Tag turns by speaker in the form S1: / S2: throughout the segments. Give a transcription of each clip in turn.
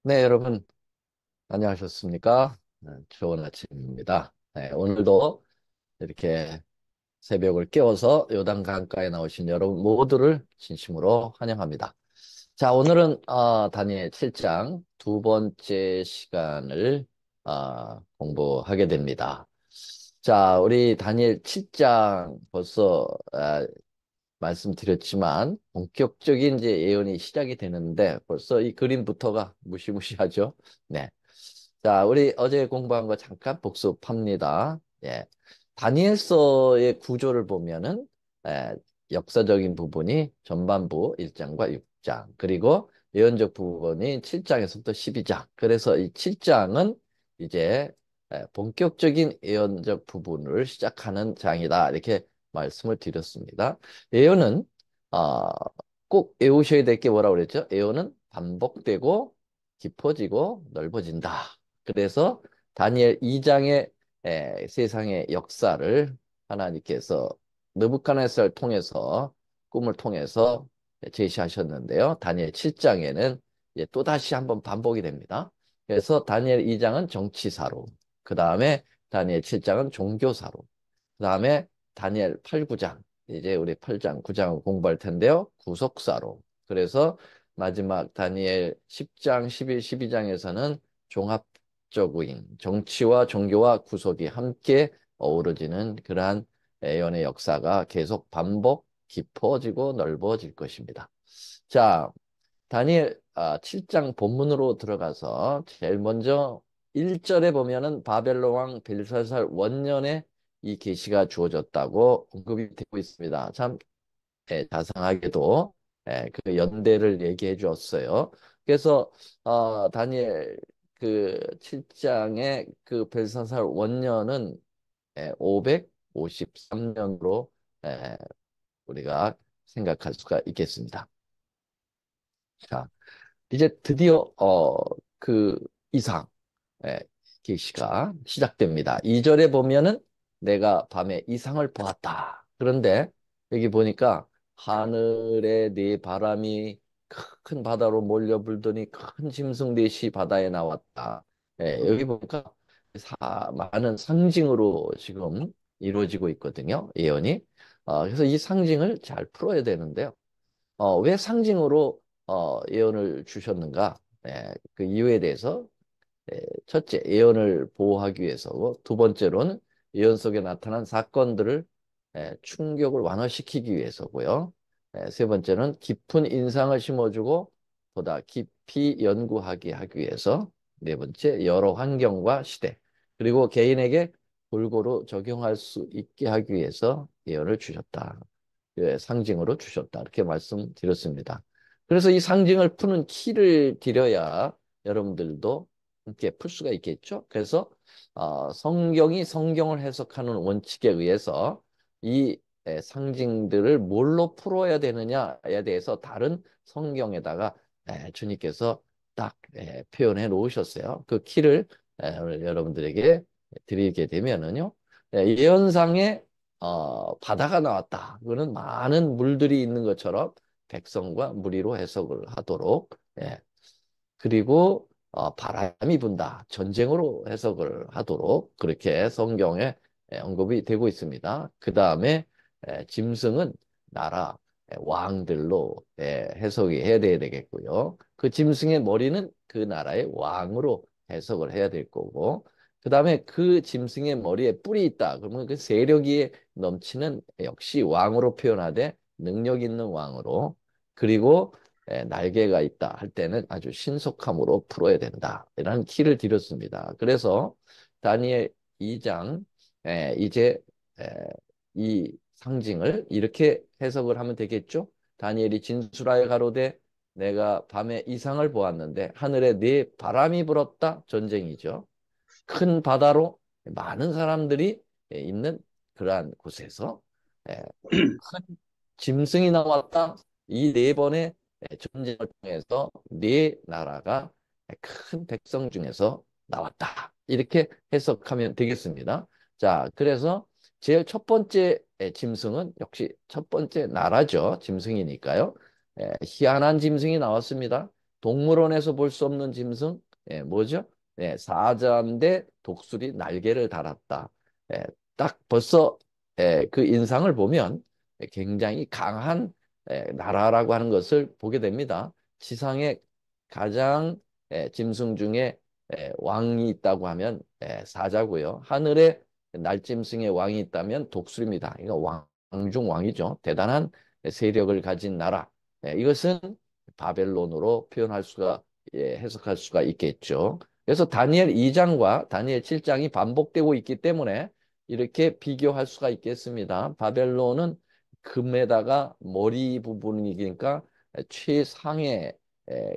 S1: 네, 여러분, 안녕하셨습니까? 좋은 아침입니다. 네, 오늘도 이렇게 새벽을 깨워서 요단 강가에 나오신 여러분 모두를 진심으로 환영합니다. 자, 오늘은 다니엘 7장 두 번째 시간을 공부하게 됩니다. 자, 우리 다니엘 7장 벌써 말씀드렸지만 본격적인 이제 예언이 시작이 되는데 벌써 이 그림부터가 무시무시하죠. 네. 자, 우리 어제 공부한 거 잠깐 복습합니다. 예. 다니엘서의 구조를 보면은 예, 역사적인 부분이 전반부 1장과 6장, 그리고 예언적 부분이 7장에서부터 12장. 그래서 이 7장은 이제 본격적인 예언적 부분을 시작하는 장이다. 이렇게 말씀을 드렸습니다. 예언은 어, 꼭 외우셔야 될 게 뭐라고 그랬죠? 예언은 반복되고 깊어지고 넓어진다. 그래서 다니엘 2장의 세상의 역사를 하나님께서 느부갓네살을 통해서 꿈을 통해서 제시하셨는데요. 다니엘 7장에는 또다시 한번 반복이 됩니다. 그래서 다니엘 2장은 정치사로, 그 다음에 다니엘 7장은 종교사로, 그 다음에 다니엘 8, 9장, 이제 우리 8장, 9장을 공부할 텐데요. 구속사로. 그래서 마지막 다니엘 10장, 11, 12장에서는 종합적인 정치와 종교와 구속이 함께 어우러지는 그러한 예언의 역사가 계속 반복, 깊어지고 넓어질 것입니다. 자, 다니엘 7장 본문으로 들어가서 제일 먼저 1절에 보면은 바벨론 왕 벨사살 원년에 이 계시가 주어졌다고 언급이 되고 있습니다. 참 자상하게도 그 연대를 얘기해 주었어요. 그래서 다니엘 그 7장의 그 벨사살 원년은 553년으로 우리가 생각할 수가 있겠습니다. 자, 이제 드디어 그 이상 예, 계시가 시작됩니다. 2절에 보면은 내가 밤에 이상을 보았다. 그런데 여기 보니까 하늘에 네 바람이 큰 바다로 몰려 불더니 큰 짐승 넷이 바다에 나왔다. 여기 보니까 많은 상징으로 지금 이루어지고 있거든요. 예언이. 그래서 이 상징을 잘 풀어야 되는데요. 왜 상징으로 예언을 주셨는가? 그 이유에 대해서 첫째, 예언을 보호하기 위해서고, 두 번째로는 예언 속에 나타난 사건들을 충격을 완화시키기 위해서고요. 세 번째는 깊은 인상을 심어주고 보다 깊이 연구하게 하기 위해서, 네 번째, 여러 환경과 시대, 그리고 개인에게 골고루 적용할 수 있게 하기 위해서 예언을 주셨다. 상징으로 주셨다. 이렇게 말씀드렸습니다. 그래서 이 상징을 푸는 키를 드려야 여러분들도 함께 풀 수가 있겠죠. 그래서 성경이 성경을 해석하는 원칙에 의해서 이 상징들을 뭘로 풀어야 되느냐에 대해서 다른 성경에다가 주님께서 딱 표현해 놓으셨어요. 그 키를 오늘 여러분들에게 드리게 되면은요. 예언상에 바다가 나왔다. 그거는 많은 물들이 있는 것처럼 백성과 무리로 해석을 하도록 그리고 바람이 분다. 전쟁으로 해석을 하도록 그렇게 성경에 언급이 되고 있습니다. 그 다음에 짐승은 나라 왕들로 해석이 해야 되겠고요. 그 짐승의 머리는 그 나라의 왕으로 해석을 해야 될 거고 그 다음에 그 짐승의 머리에 뿔이 있다. 그러면 그 세력이 넘치는 역시 왕으로 표현하되 능력 있는 왕으로 그리고 날개가 있다 할 때는 아주 신속함으로 풀어야 된다. 이런 키를 드렸습니다. 그래서 다니엘 2장 이제 에, 이 상징을 이렇게 해석을 하면 되겠죠. 다니엘이 진술하여 가로되 내가 밤에 이상을 보았는데 하늘에 네 바람이 불었다. 전쟁이죠. 큰 바다로 많은 사람들이 있는 그러한 곳에서 큰 짐승이 나왔다. 이 네 번의 전쟁을 통해서 네 나라가 큰 백성 중에서 나왔다. 이렇게 해석하면 되겠습니다. 자, 그래서 제일 첫 번째 짐승은 역시 첫 번째 나라죠. 짐승이니까요. 희한한 짐승이 나왔습니다. 동물원에서 볼 수 없는 짐승, 뭐죠? 사자인데 독수리 날개를 달았다. 예, 딱 벌써 그 인상을 보면 굉장히 강한 나라라고 하는 것을 보게 됩니다. 지상에 가장 짐승 중에 왕이 있다고 하면 사자고요. 하늘에 날짐승의 왕이 있다면 독수리입니다. 이거 왕중 왕이죠. 대단한 세력을 가진 나라. 이것은 바벨론으로 표현할 수가 해석할 수가 있겠죠. 그래서 다니엘 2장과 다니엘 7장이 반복되고 있기 때문에 이렇게 비교할 수가 있겠습니다. 바벨론은 금에다가 머리 부분이니까 최상의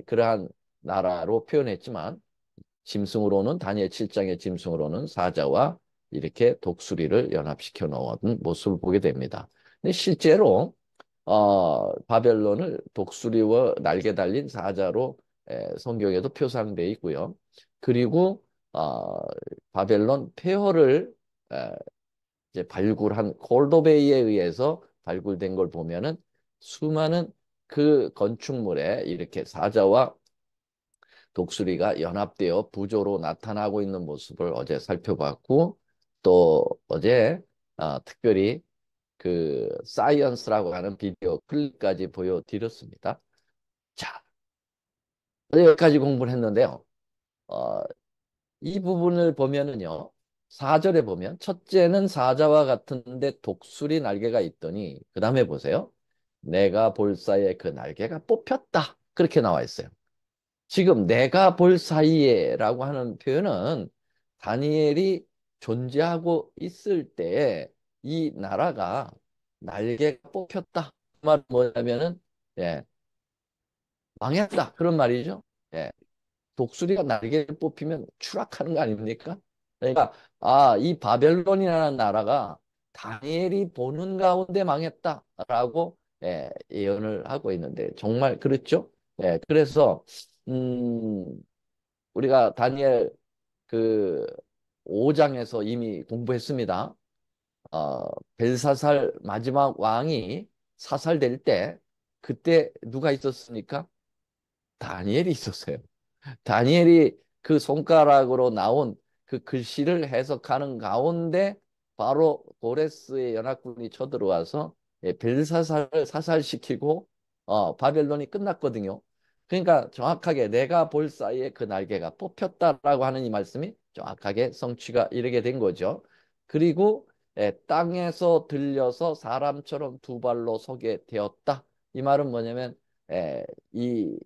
S1: 그러한 나라로 표현했지만 짐승으로는 다니엘 7장의 짐승으로는 사자와 이렇게 독수리를 연합시켜 놓은 모습을 보게 됩니다. 근데 실제로 바벨론을 독수리와 날개 달린 사자로 성경에도 표상되어 있고요. 그리고 바벨론 폐허를 에, 이제 발굴한 콜도베이에 의해서 발굴된 걸 보면은 수많은 그 건축물에 이렇게 사자와 독수리가 연합되어 부조로 나타나고 있는 모습을 어제 살펴봤고 또 어제 특별히 그 사이언스라고 하는 비디오 클립까지 보여드렸습니다. 자, 여기까지 공부를 했는데요. 어, 이 부분을 보면은요. 4절에 보면 첫째는 사자와 같은데 독수리 날개가 있더니 그 다음에 보세요. 내가 볼 사이에 그 날개가 뽑혔다. 그렇게 나와 있어요. 지금 내가 볼 사이에라고 하는 표현은 다니엘이 존재하고 있을 때에 이 나라가 날개가 뽑혔다. 그 말은 뭐냐면은 예, 망했다. 그런 말이죠. 예, 독수리가 날개를 뽑히면 추락하는 거 아닙니까? 그러니까 이 바벨론이라는 나라가 다니엘이 보는 가운데 망했다라고 예언을 하고 있는데 정말 그렇죠? 그래서 음, 우리가 다니엘 그 5장에서 이미 공부했습니다. 어, 벨사살 마지막 왕이 사살될 때 그때 누가 있었습니까? 다니엘이 있었어요. 다니엘이 그 손가락으로 나온 그 글씨를 해석하는 가운데 바로 고레스의 연합군이 쳐들어와서 벨사살을 사살시키고 바벨론이 끝났거든요. 그러니까 정확하게 내가 볼 사이에 그 날개가 뽑혔다라고 하는 이 말씀이 정확하게 성취가 이르게 된 거죠. 그리고 땅에서 들려서 사람처럼 두 발로 서게 되었다. 이 말은 뭐냐면 이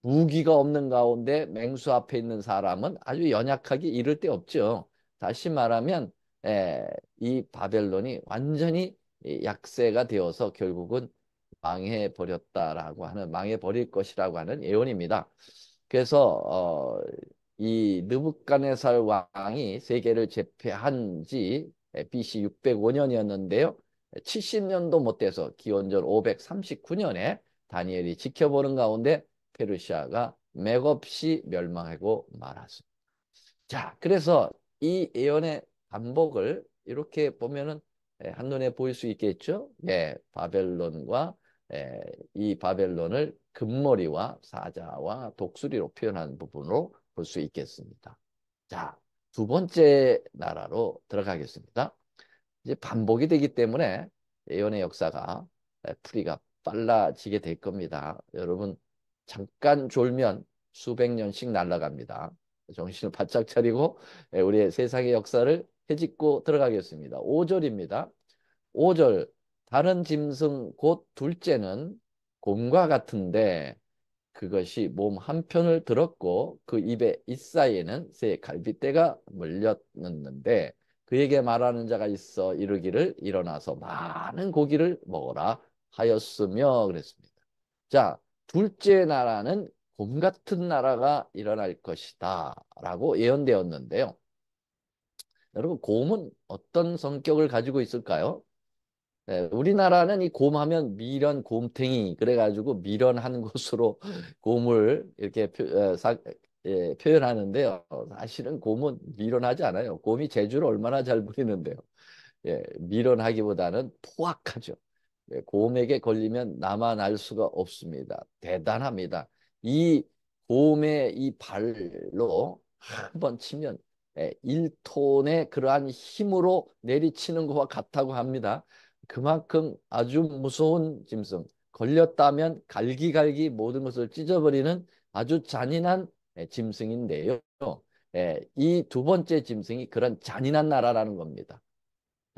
S1: 무기가 없는 가운데 맹수 앞에 있는 사람은 아주 연약하기 이를 데 없죠. 다시 말하면 이 바벨론이 완전히 이 약세가 되어서 결국은 망해 버렸다라고 하는 망해 버릴 것이라고 하는 예언입니다. 그래서 이 느부갓네살 왕이 세계를 제패한 지 BC 605년이었는데요. 70년도 못 돼서 기원전 539년에 다니엘이 지켜보는 가운데 페르시아가 맥없이 멸망하고 말았습니다. 자, 그래서 이 예언의 반복을 이렇게 보면은 한눈에 보일 수 있겠죠? 바벨론과 이 바벨론을 금머리와 사자와 독수리로 표현한 부분으로 볼 수 있겠습니다. 자, 두 번째 나라로 들어가겠습니다. 이제 반복이 되기 때문에 예언의 역사가 풀이가 빨라지게 될 겁니다. 여러분 잠깐 졸면 수백 년씩 날아갑니다. 정신을 바짝 차리고 우리의 세상의 역사를 헤집고 들어가겠습니다. 5절입니다. 5절 다른 짐승 곧 둘째는 곰과 같은데 그것이 몸 한편을 들었고 그 입에 잇사이에는 새 갈빗대가 물렸는데 그에게 말하는 자가 있어 이르기를 일어나서 많은 고기를 먹어라 하였으며 그랬습니다. 자, 둘째 나라는 곰 같은 나라가 일어날 것이다 라고 예언되었는데요. 여러분 곰은 어떤 성격을 가지고 있을까요? 우리나라는 이 곰하면 미련 곰탱이 그래가지고 미련한 것으로 곰을 이렇게 표현하는데요. 사실은 곰은 미련하지 않아요. 곰이 재주를 얼마나 잘 부리는데요. 미련하기보다는 포악하죠. 곰에게 걸리면 나만 알 수가 없습니다. 대단합니다. 이 곰의 이 발로 한 번 치면 1톤의 그러한 힘으로 내리치는 것과 같다고 합니다. 그만큼 아주 무서운 짐승, 걸렸다면 갈기갈기 모든 것을 찢어버리는 아주 잔인한 짐승인데요. 이 두 번째 짐승이 그런 잔인한 나라라는 겁니다.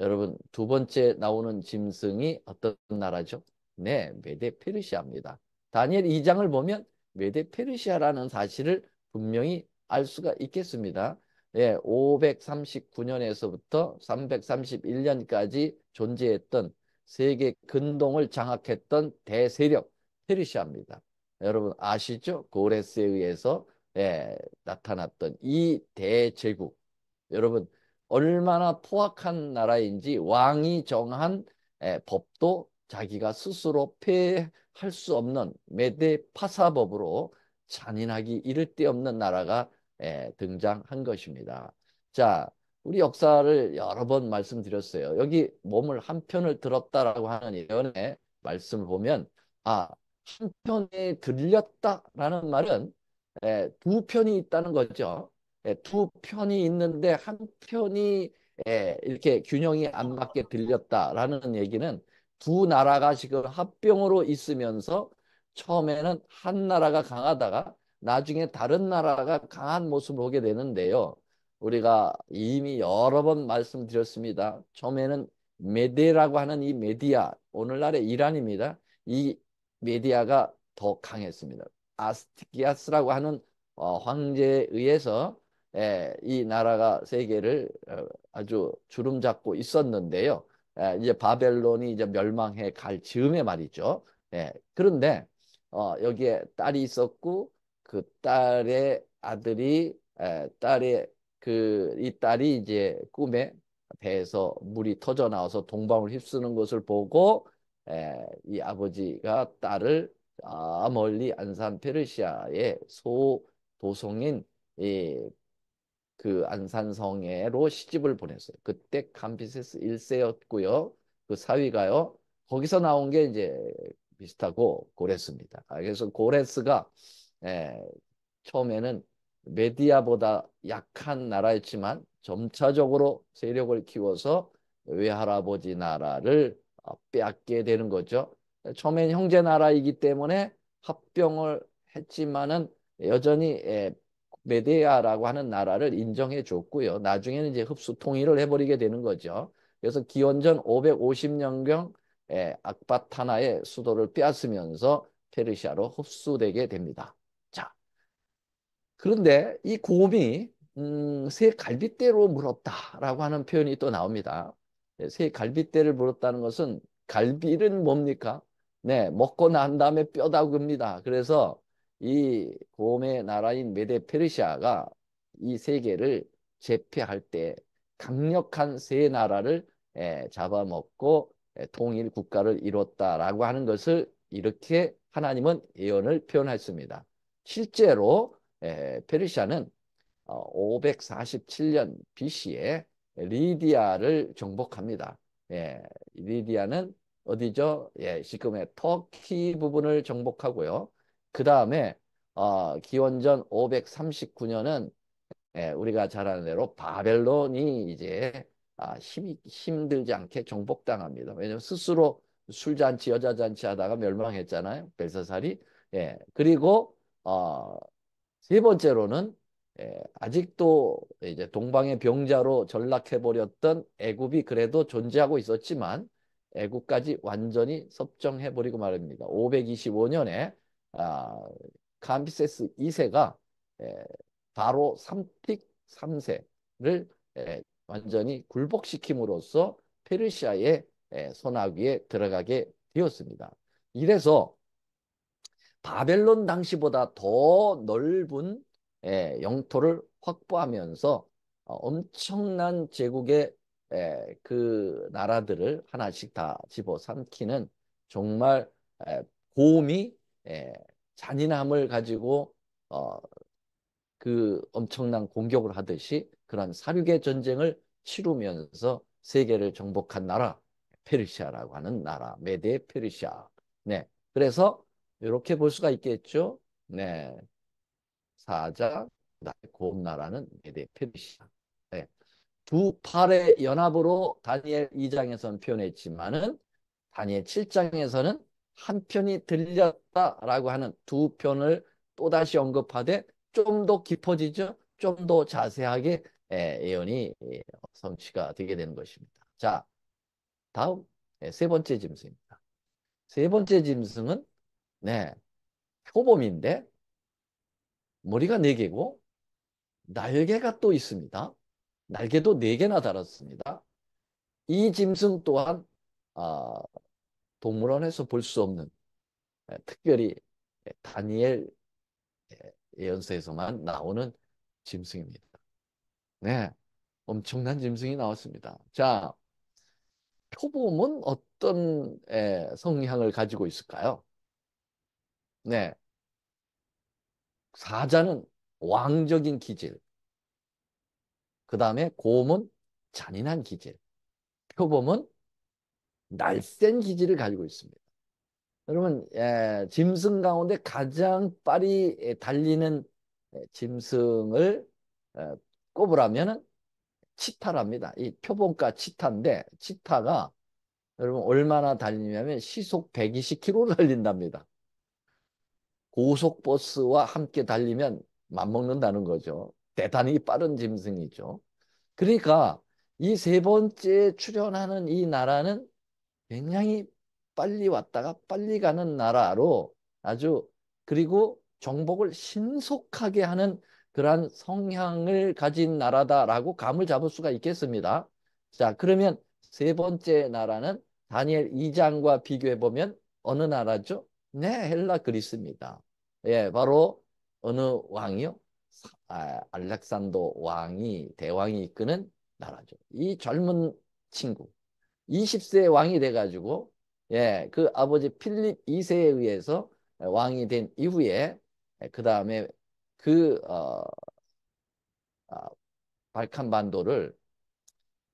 S1: 여러분, 두 번째 나오는 짐승이 어떤 나라죠? 네, 메데 페르시아입니다. 다니엘 2장을 보면 메데 페르시아라는 사실을 분명히 알 수가 있겠습니다. 예, 539년에서부터 331년까지 존재했던 세계 근동을 장악했던 대세력 페르시아입니다. 여러분 아시죠? 고레스에 의해서 나타났던 이 대제국. 여러분 얼마나 포악한 나라인지 왕이 정한 법도 자기가 스스로 폐할 수 없는 메데 파사법으로 잔인하기 이를 데 없는 나라가 등장한 것입니다. 자, 우리 역사를 여러 번 말씀드렸어요. 여기 몸을 한 편을 들었다라고 하는 예언의 말씀을 보면 한 편에 들렸다라는 말은 두 편이 있다는 거죠. 두 편이 있는데 한 편이 이렇게 균형이 안 맞게 들렸다라는 얘기는 두 나라가 지금 합병으로 있으면서 처음에는 한 나라가 강하다가 나중에 다른 나라가 강한 모습을 보게 되는데요. 우리가 이미 여러 번 말씀드렸습니다. 처음에는 메데라고 하는 이 메디아, 오늘날의 이란입니다. 이 메디아가 더 강했습니다. 아스티기아스라고 하는 황제에 의해서 이 나라가 세계를 아주 주름 잡고 있었는데요. 이제 바벨론이 이제 멸망해 갈 즈음에 말이죠. 그런데 여기에 딸이 있었고 그 딸의 아들이 딸의 이 딸이 이제 꿈에 배에서 물이 터져 나와서 동방을 휩쓰는 것을 보고 이 아버지가 딸을 멀리 안산 페르시아의 소도성인 그 안산성에로 시집을 보냈어요. 그때 감비세스 1세였고요. 그 사위가요. 거기서 나온 게 이제 비슷하고 고레스입니다. 그래서 고레스가 에, 처음에는 메디아보다 약한 나라였지만 점차적으로 세력을 키워서 외할아버지 나라를 빼앗게 되는 거죠. 처음엔 형제 나라이기 때문에 합병을 했지만은 여전히 메데아라고 하는 나라를 인정해 줬고요. 나중에는 이제 흡수 통일을 해버리게 되는 거죠. 그래서 기원전 550년경 악바타나의 수도를 빼앗으면서 페르시아로 흡수되게 됩니다. 자, 그런데 이 곰이 새 갈빗대로 물었다라고 하는 표현이 또 나옵니다. 새 갈빗대를 물었다는 것은 갈빗은 뭡니까? 네, 먹고 난 다음에 뼈다귀입니다. 그래서 이 곰의 나라인 메데 페르시아가 이 세계를 제패할 때 강력한 세 나라를 잡아먹고 통일 국가를 이뤘다라고 하는 것을 이렇게 하나님은 예언을 표현했습니다. 실제로 페르시아는 547년 BC에 리디아를 정복합니다. 리디아는 어디죠? 지금의 터키 부분을 정복하고요. 그 다음에 기원전 539년은 우리가 잘 아는 대로 바벨론이 이제 힘들지 않게 정복당합니다. 왜냐하면 스스로 술잔치, 여자잔치 하다가 멸망했잖아요. 벨사살이. 그리고 세 번째로는 아직도 이제 동방의 병자로 전락해버렸던 애굽이 그래도 존재하고 있었지만 애굽까지 완전히 섭정해버리고 말입니다. 525년에 캄비세스 2세가 바로 삼틱 3세를 완전히 굴복시킴으로써 페르시아의 손아귀에 들어가게 되었습니다. 이래서 바벨론 당시보다 더 넓은 영토를 확보하면서 엄청난 제국의 그 나라들을 하나씩 다 집어삼키는 정말 고음이 잔인함을 가지고 그 엄청난 공격을 하듯이 그런 사륙의 전쟁을 치르면서 세계를 정복한 나라 페르시아라고 하는 나라 메데 페르시아. 네, 그래서 이렇게 볼 수가 있겠죠. 네, 사자, 그다음에 곰나라는 메데 페르시아. 네. 두 팔의 연합으로 다니엘 2장에서는 표현했지만은 다니엘 7장에서는 한 편이 들렸다라고 하는 두 편을 또다시 언급하되 좀 더 깊어지죠. 좀 더 자세하게 예언이 성취가 되게 되는 것입니다. 자, 다음 세 번째 짐승입니다. 세 번째 짐승은 네, 표범인데 머리가 네 개고 날개가 또 있습니다. 날개도 네 개나 달았습니다. 이 짐승 또한 아, 동물원에서 볼 수 없는 특별히 다니엘 예언서에서만 나오는 짐승입니다. 네, 엄청난 짐승이 나왔습니다. 자, 표범은 어떤 성향을 가지고 있을까요? 네, 사자는 왕적인 기질, 그 다음에 곰은 잔인한 기질, 표범은 날쌘 기질을 가지고 있습니다. 여러분, 짐승 가운데 가장 빨리 달리는 짐승을 꼽으라면은 치타랍니다. 이 표본과 치타인데 치타가 여러분 얼마나 달리냐면 시속 120km 달린답니다. 고속버스와 함께 달리면 맞먹는다는 거죠. 대단히 빠른 짐승이죠. 그러니까 이 세 번째 출현하는 이 나라는 굉장히 빨리 왔다가 빨리 가는 나라로 아주 그리고 정복을 신속하게 하는 그러한 성향을 가진 나라다라고 감을 잡을 수가 있겠습니다. 자, 그러면 세 번째 나라는 다니엘 2장과 비교해 보면 어느 나라죠? 네, 헬라 그리스입니다. 예, 바로 어느 왕이요? 알렉산더 왕이 대왕이 이끄는 나라죠. 이 젊은 친구 20세 왕이 돼가지고 그 아버지 필립 2세에 의해서 왕이 된 이후에 그 다음에 그 아, 발칸반도를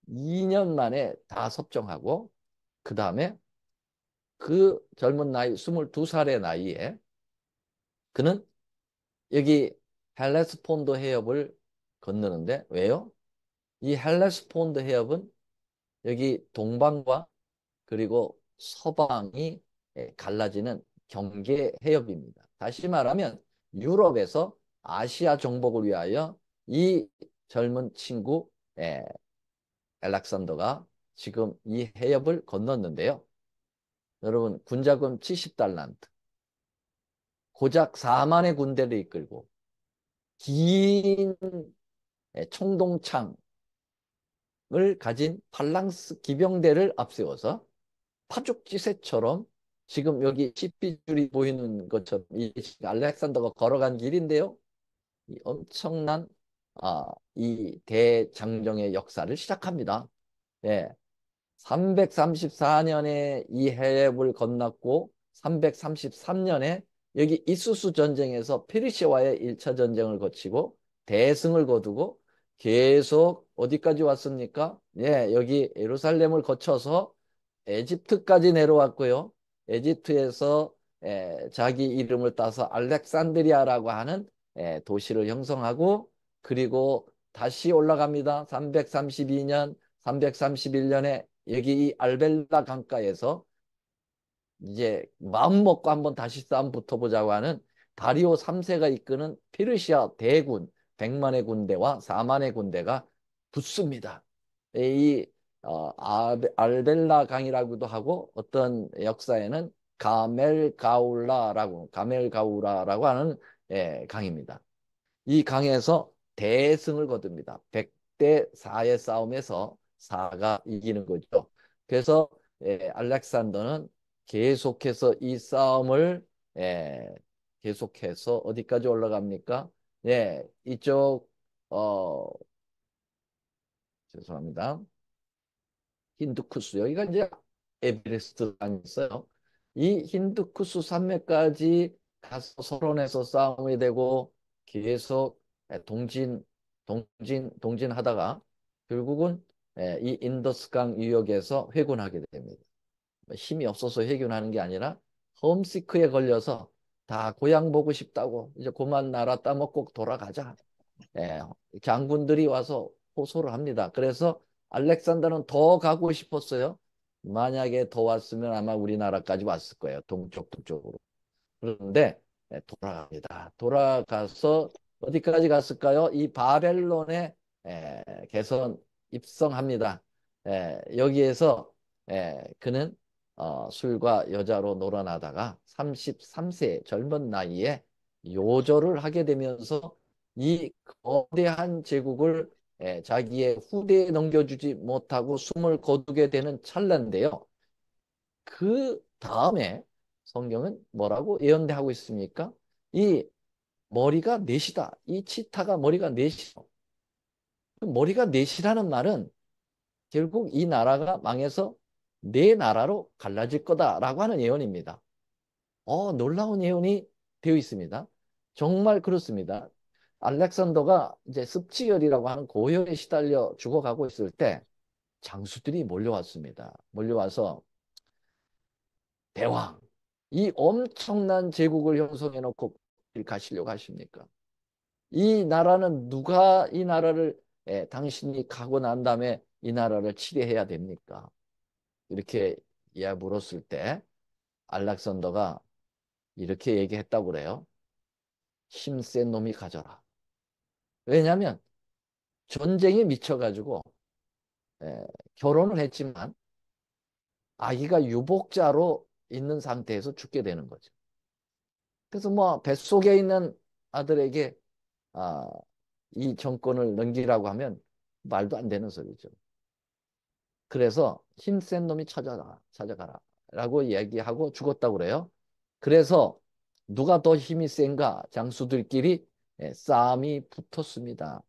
S1: 2년 만에 다 섭정하고 그 다음에 그 젊은 나이 22살의 나이에 그는 여기 헬레스폰드 해협을 건너는데 왜요? 이 헬레스폰드 해협은 여기 동방과 그리고 서방이 갈라지는 경계 해협입니다. 다시 말하면 유럽에서 아시아 정복을 위하여 이 젊은 친구 알렉산더가 지금 이 해협을 건넜는데요. 여러분 군자금 70달란트, 고작 4만의 군대를 이끌고 긴 총동창을 가진 팔랑스 기병대를 앞세워서 파죽지세처럼 지금 여기 CP줄이 보이는 것처럼 이 알렉산더가 걸어간 길인데요. 이 엄청난 이 대장정의 역사를 시작합니다. 예, 334년에 이 해협을 건넜고 333년에 여기 이수스 전쟁에서 페르시아와의 1차 전쟁을 거치고 대승을 거두고 계속 어디까지 왔습니까? 예, 여기 예루살렘을 거쳐서 에집트까지 내려왔고요. 에집트에서 자기 이름을 따서 알렉산드리아라고 하는 도시를 형성하고 그리고 다시 올라갑니다. 332년, 331년에 여기 이 알벨라 강가에서 이제 마음 먹고 한번 다시 싸움 붙어보자고 하는 다리오 3세가 이끄는 페르시아 대군 100만의 군대와 4만의 군대가 붙습니다. 이 알벨라 강이라고도 하고 어떤 역사에는 가멜가우라라고 하는 강입니다. 이 강에서 대승을 거둡니다. 100대 4의 싸움에서 4가 이기는 거죠. 그래서 알렉산더는 계속해서 이 싸움을 예, 계속해서 어디까지 올라갑니까? 이쪽 죄송합니다. 힌두쿠스 여기가 이제 에베레스트가 있어요. 이 힌두쿠스 산맥까지 가서 서론에서 싸움이 되고 계속 동진하다가 결국은 이 인더스강 유역에서 회군하게 됩니다. 힘이 없어서 회군하는 게 아니라 홈시크에 걸려서 다 고향 보고 싶다고 이제 그만 나라 따먹고 돌아가자. 예, 장군들이 와서 호소를 합니다. 그래서 알렉산더는 더 가고 싶었어요. 만약에 더 왔으면 아마 우리나라까지 왔을 거예요. 동쪽 북쪽으로. 그런데 돌아갑니다. 돌아가서 어디까지 갔을까요? 이 바벨론에 개선 입성합니다. 여기에서 그는 술과 여자로 놀아나다가 33세 젊은 나이에 요절을 하게 되면서 이 거대한 제국을 자기의 후대에 넘겨주지 못하고 숨을 거두게 되는 찰나인데요. 그 다음에 성경은 뭐라고 예언하고 있습니까? 이 머리가 넷이다. 이 치타가 머리가 넷이다. 머리가 넷이라는 말은 결국 이 나라가 망해서 네 나라로 갈라질 거다라고 하는 예언입니다. 놀라운 예언이 되어 있습니다. 정말 그렇습니다. 알렉산더가 이제 습지열이라고 하는 고열에 시달려 죽어가고 있을 때 장수들이 몰려왔습니다. 몰려와서 대왕, 이 엄청난 제국을 형성해 놓고 가시려고 하십니까? 이 나라는 누가 이 나라를 당신이 가고 난 다음에 이 나라를 치리해야 됩니까? 이렇게 물었을 때 알렉산더가 이렇게 얘기했다고 그래요. 힘센 놈이 가져라. 왜냐하면 전쟁에 미쳐가지고 결혼을 했지만 아기가 유복자로 있는 상태에서 죽게 되는 거죠. 그래서 뭐 뱃속에 있는 아들에게 아, 이 정권을 넘기라고 하면 말도 안 되는 소리죠. 그래서 힘센 놈이 찾아가라 라고 얘기하고 죽었다고 그래요. 그래서 누가 더 힘이 센가 장수들끼리 싸움이 붙었습니다.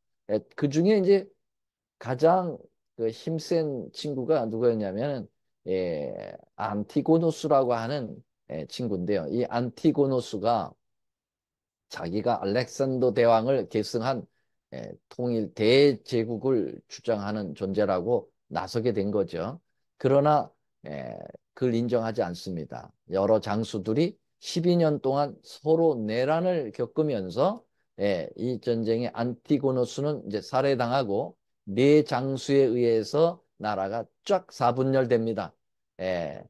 S1: 그 중에 이제 가장 그 힘센 친구가 누구였냐면 안티고노스라고 하는 친구인데요. 이 안티고노스가 자기가 알렉산더 대왕을 계승한 통일 대제국을 주장하는 존재라고 나서게 된 거죠. 그러나 에, 그걸 인정하지 않습니다. 여러 장수들이 12년 동안 서로 내란을 겪으면서 이 전쟁의 안티고노스는 이제 살해당하고 네 장수에 의해서 나라가 쫙 사분열됩니다. 예,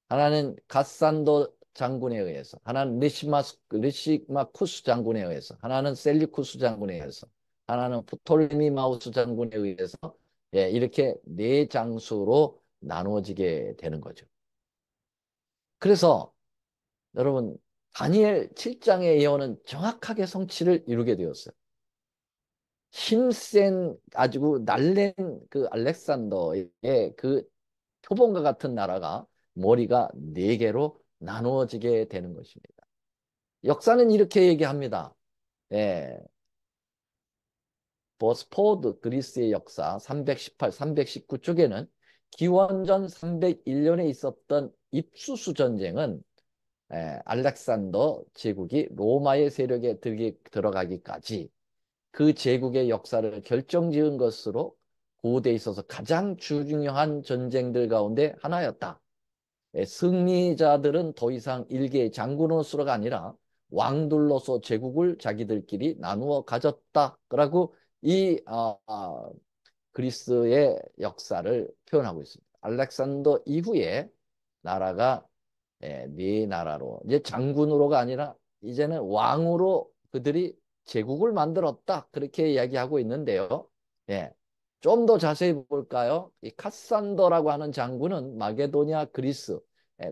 S1: 하나는 갓산도 장군에 의해서, 하나는 리시마쿠스 장군에 의해서, 하나는 셀리쿠스 장군에 의해서, 하나는 프톨레미마우스 장군에 의해서 이렇게 네 장수로 나누어지게 되는 거죠. 그래서 여러분 다니엘 7장의 예언은 정확하게 성취를 이루게 되었어요. 힘센 아주 날랜 그 알렉산더의 그 표본과 같은 나라가 머리가 네 개로 나누어지게 되는 것입니다. 역사는 이렇게 얘기합니다. 예, 보스포드 그리스의 역사 318, 319쪽에는 기원전 301년에 있었던 입수수 전쟁은 알렉산더 제국이 로마의 세력에 들어가기까지 그 제국의 역사를 결정지은 것으로 고대에 있어서 가장 중요한 전쟁들 가운데 하나였다. 승리자들은 더 이상 일개의 장군으로서가 아니라 왕들로서 제국을 자기들끼리 나누어 가졌다. 라고 이 그리스의 역사를 표현하고 있습니다. 알렉산더 이후에 나라가 네 나라로 이제 장군으로가 아니라 이제는 왕으로 그들이 제국을 만들었다. 그렇게 이야기하고 있는데요. 예. 좀 더 자세히 볼까요? 이 카산더라고 하는 장군은 마게도니아 그리스,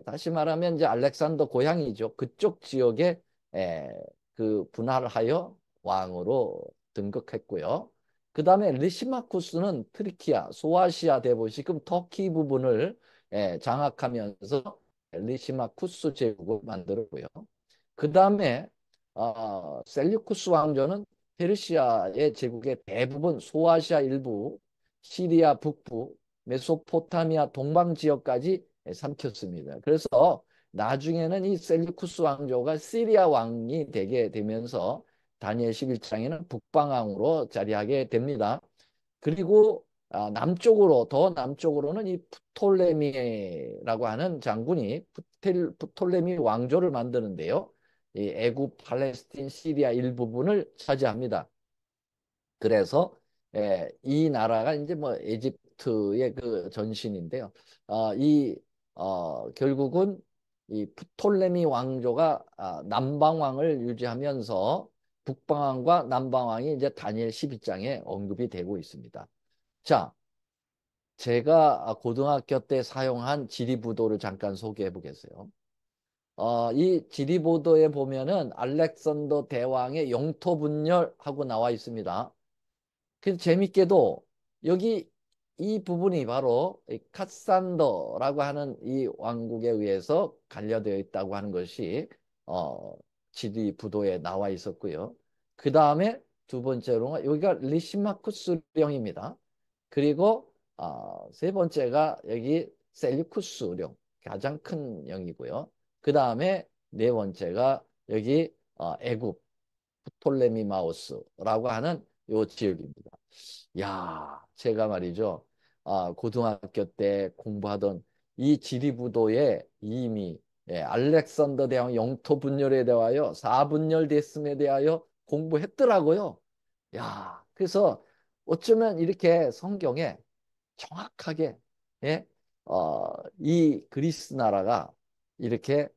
S1: 다시 말하면 이제 알렉산더 고향이죠. 그쪽 지역에 그 분할하여 왕으로 등극했고요. 그 다음에 리시마쿠스는 트리키아, 소아시아 대부, 지금 터키 부분을 장악하면서 리시마쿠스 제국을 만들었고요. 그 다음에 셀류쿠스 왕조는 페르시아의 제국의 대부분 소아시아 일부, 시리아 북부, 메소포타미아 동방 지역까지 삼켰습니다. 그래서 나중에는 이 셀류쿠스 왕조가 시리아 왕이 되게 되면서 다니엘 11장에는 북방왕으로 자리하게 됩니다. 그리고 남쪽으로 더 남쪽으로는 이 프톨레미라고 하는 장군이 프톨레미 왕조를 만드는데요. 이 애굽, 팔레스틴, 시리아 일부분을 차지합니다. 그래서 이 나라가 이제 뭐 에집트의 그 전신인데요. 결국은 이 프톨레미 왕조가 남방왕을 유지하면서 북방왕과 남방왕이 이제 다니엘 12장에 언급이 되고 있습니다. 자, 제가 고등학교 때 사용한 지리부도를 잠깐 소개해 보겠어요. 이 지리보도에 보면은 알렉산더 대왕의 영토 분열하고 나와 있습니다. 그 재밌게도 여기 이 부분이 바로 이 카산더라고 하는 이 왕국에 의해서 관련되어 있다고 하는 것이 어, 지리 부도에 나와 있었고요. 그 다음에 두 번째로는 여기가 리시마쿠스령입니다. 그리고 세 번째가 여기 셀류쿠스령 가장 큰 영이고요. 그 다음에 네 번째가 여기 애굽 프톨레미마우스라고 하는 요 지역입니다. 야, 제가 말이죠. 고등학교 때 공부하던 이 지리부도에 이미 알렉산더 대왕 영토 분열에 대하여 사분열됐음에 대하여 공부했더라고요. 야, 그래서 어쩌면 이렇게 성경에 정확하게 예? 이 그리스 나라가 이렇게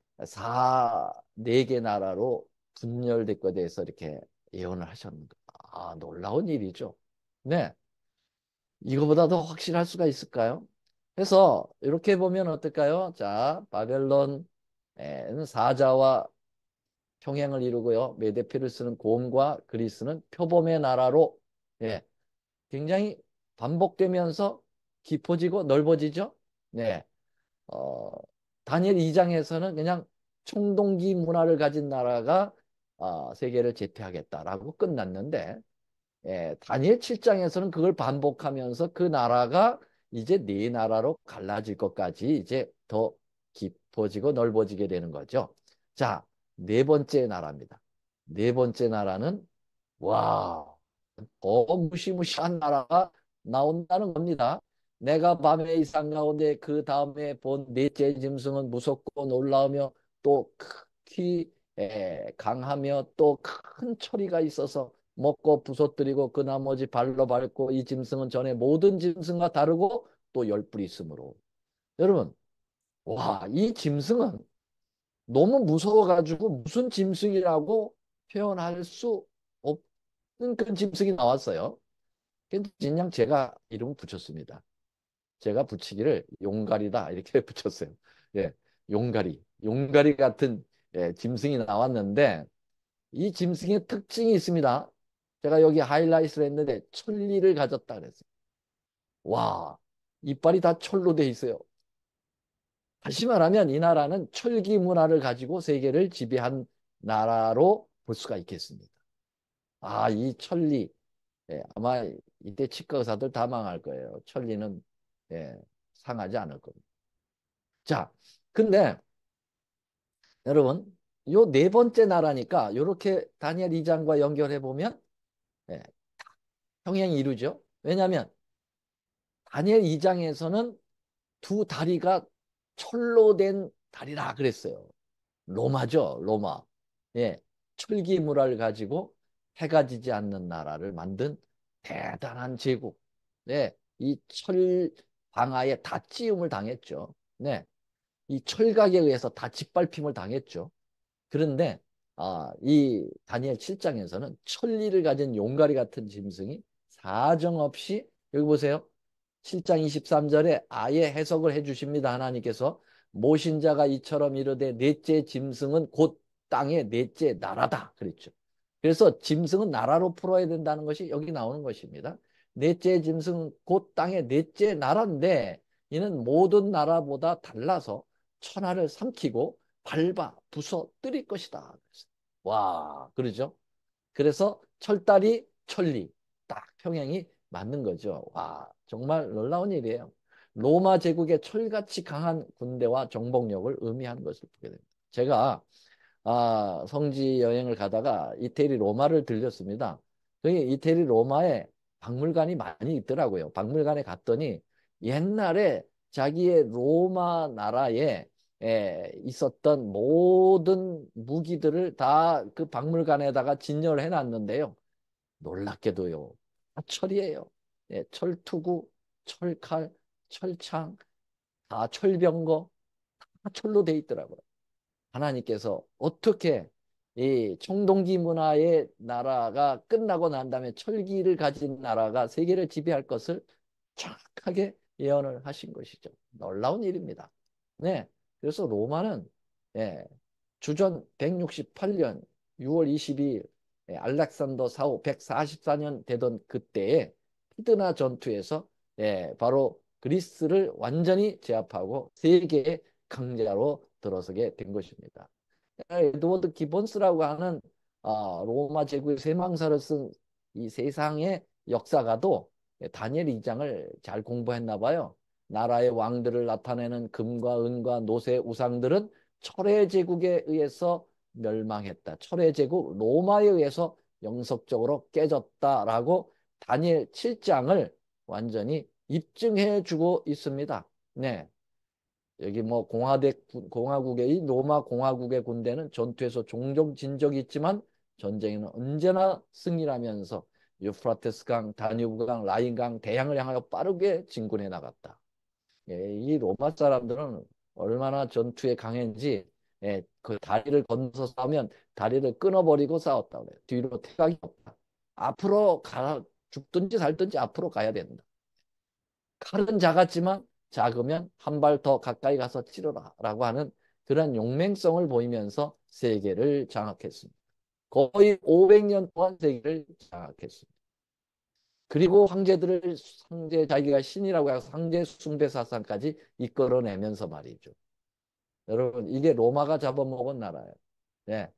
S1: 네 개 나라로 분열될 것에 대해서 이렇게 예언을 하셨는 거. 놀라운 일이죠. 네. 이거보다 더 확실할 수가 있을까요? 그래서 이렇게 보면 어떨까요? 자, 바벨론은 사자와 평행을 이루고요. 메데피루스는 곰과 그리스는 표범의 나라로 예, 굉장히 반복되면서 깊어지고 넓어지죠. 네. 어, 다니엘 2장에서는 그냥 총동기 문화를 가진 나라가 세계를 제패하겠다라고 끝났는데 다니엘 7장에서는 그걸 반복하면서 그 나라가 이제 네 나라로 갈라질 것까지 이제 더 깊어지고 넓어지게 되는 거죠. 자, 네 번째 나라입니다. 네 번째 나라는 와, 무시무시한 나라가 나온다는 겁니다. 내가 밤의 이상 가운데 그 다음에 본 넷째 짐승은 무섭고 놀라우며 또 극히 강하며 또 큰 처리가 있어서 먹고 부서뜨리고 그 나머지 발로 밟고 이 짐승은 전에 모든 짐승과 다르고 또 열뿔이 있으므로 여러분 와, 이 짐승은 너무 무서워가지고 무슨 짐승이라고 표현할 수 없는 그런 짐승이 나왔어요. 근데 그냥 제가 이름 붙였습니다. 제가 붙이기를 용가리다 이렇게 붙였어요. 예, 용가리, 용가리 같은 짐승이 나왔는데 이 짐승의 특징이 있습니다. 제가 여기 하이라이트를 했는데 천리를 가졌다 그랬어요. 와, 이빨이 다 철로 돼 있어요. 다시 말하면 이 나라는 철기 문화를 가지고 세계를 지배한 나라로 볼 수가 있겠습니다. 이 천리. 아마 이때 치과 의사들 다 망할 거예요. 천리는 예, 상하지 않을 겁니다. 자, 근데 여러분, 요 네 번째 나라니까 요렇게 다니엘 2장과 연결해 보면 예, 평행이 이루죠. 왜냐하면 다니엘 2장에서는 두 다리가 철로 된 다리라 그랬어요. 로마죠, 로마. 예, 철기물을 가지고 해가 지지 않는 나라를 만든 대단한 제국. 네, 이 철 방아에 다찌움을 당했죠. 네, 이 철각에 의해서 다 짓밟힘을 당했죠. 그런데 이 다니엘 7장에서는 천리를 가진 용가리 같은 짐승이 사정없이 여기 보세요. 7장 23절에 아예 해석을 해 주십니다. 하나님께서 모신자가 이처럼 이르되 넷째 짐승은 곧 땅의 넷째 나라다. 그랬죠. 그래서 짐승은 나라로 풀어야 된다는 것이 여기 나오는 것입니다. 넷째 짐승은 곧 땅의 넷째 나라인데 이는 모든 나라보다 달라서 천하를 삼키고 밟아 부숴뜨릴 것이다. 와, 그러죠? 그래서 철다리, 천리 딱 평행이 맞는 거죠. 와, 정말 놀라운 일이에요. 로마 제국의 철같이 강한 군대와 정복력을 의미하는 것을 보게 됩니다. 제가 성지 여행을 가다가 이태리 로마를 들렸습니다. 거기 이태리 로마에 박물관이 많이 있더라고요. 박물관에 갔더니 옛날에 자기의 로마 나라에 있었던 모든 무기들을 다 그 박물관에다가 진열해 놨는데요. 놀랍게도요. 다 철이에요. 철투구, 철칼, 철창, 다 철병거, 다 철로 돼 있더라고요. 하나님께서 어떻게 이 청동기 문화의 나라가 끝나고 난 다음에 철기를 가진 나라가 세계를 지배할 것을 정확하게 예언을 하신 것이죠. 놀라운 일입니다. 네. 그래서 로마는 예, 주전 168년 6월 22일 알렉산더 사후 144년 되던 그때에 피드나 전투에서 바로 그리스를 완전히 제압하고 세계의 강자로 들어서게 된 것입니다. 에드워드 기본스라고 하는 로마 제국의 쇠망사를 쓴 이 세상의 역사가도 다니엘 2장을 잘 공부했나 봐요. 나라의 왕들을 나타내는 금과 은과 노새 우상들은 철의 제국에 의해서 멸망했다. 철의 제국 로마에 의해서 영속적으로 깨졌다라고 다니엘 7장을 완전히 입증해 주고 있습니다. 네. 여기 뭐 공화국의 이 로마 공화국의 군대는 전투에서 종종 진 적이 있지만 전쟁에는 언제나 승리하면서 유프라테스강, 다뉴브강, 라인강 대양을 향하여 빠르게 진군해 나갔다. 이 로마 사람들은 얼마나 전투에 강했는지 그 다리를 건너서 싸우면 다리를 끊어버리고 싸웠다 그래요. 뒤로 태각이 없다. 앞으로 죽든지 살든지 앞으로 가야 된다. 칼은 작았지만 작으면 한 발 더 가까이 가서 찌르라 라고 하는 그런 용맹성을 보이면서 세계를 장악했습니다. 거의 500년 동안 세계를 장악했습니다. 그리고 황제들을 황제 자기가 신이라고 해서 황제 숭배 사상까지 이끌어내면서 말이죠. 여러분 이게 로마가 잡아먹은 나라예요. 네.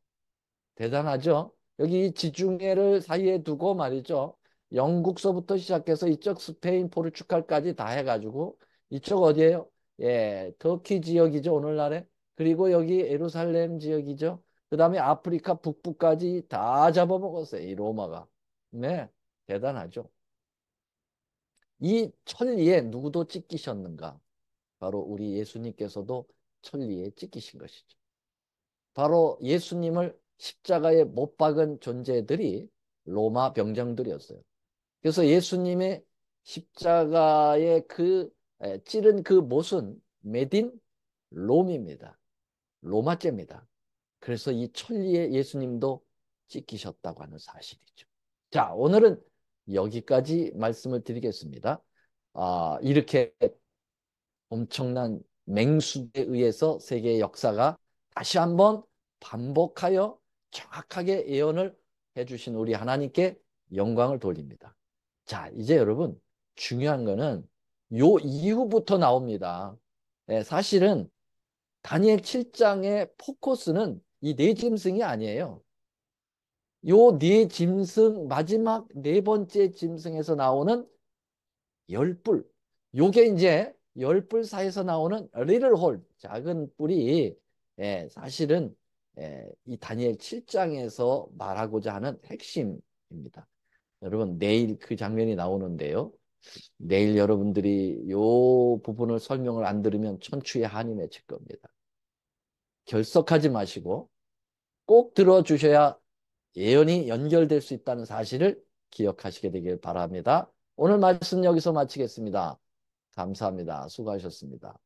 S1: 대단하죠? 여기 지중해를 사이에 두고 말이죠. 영국서부터 시작해서 이쪽 스페인, 포르투갈까지 다 해가지고 이쪽 어디예요? 터키 지역이죠, 오늘날에. 그리고 여기 예루살렘 지역이죠. 그 다음에 아프리카 북부까지 다 잡아먹었어요, 이 로마가. 네, 대단하죠. 이 천리에 누구도 찍히셨는가? 바로 우리 예수님께서도 천리에 찍히신 것이죠. 바로 예수님을 십자가에 못 박은 존재들이 로마 병정들이었어요. 그래서 예수님의 십자가에 찌른 그 못은 메딘 롬입니다. 로마죄입니다. 그래서 이 천리에 예수님도 찍히셨다고 하는 사실이죠. 자, 오늘은 여기까지 말씀을 드리겠습니다. 이렇게 엄청난 맹수에 의해서 세계의 역사가 다시 한번 반복하여 정확하게 예언을 해주신 우리 하나님께 영광을 돌립니다. 자, 이제 여러분 중요한 거는 요 이후부터 나옵니다. 사실은 다니엘 7장의 포커스는 이 네 짐승이 아니에요. 요 네 짐승 마지막 네 번째 짐승에서 나오는 열뿔. 요게 이제 열뿔 사이에서 나오는 리틀 홀, 작은 뿔이 사실은 이 다니엘 7장에서 말하고자 하는 핵심입니다. 여러분 내일 그 장면이 나오는데요. 내일 여러분들이 요 부분을 설명을 안 들으면 천추의 한이 맺힐 겁니다. 결석하지 마시고 꼭 들어주셔야 예언이 연결될 수 있다는 사실을 기억하시게 되길 바랍니다. 오늘 말씀 여기서 마치겠습니다. 감사합니다. 수고하셨습니다.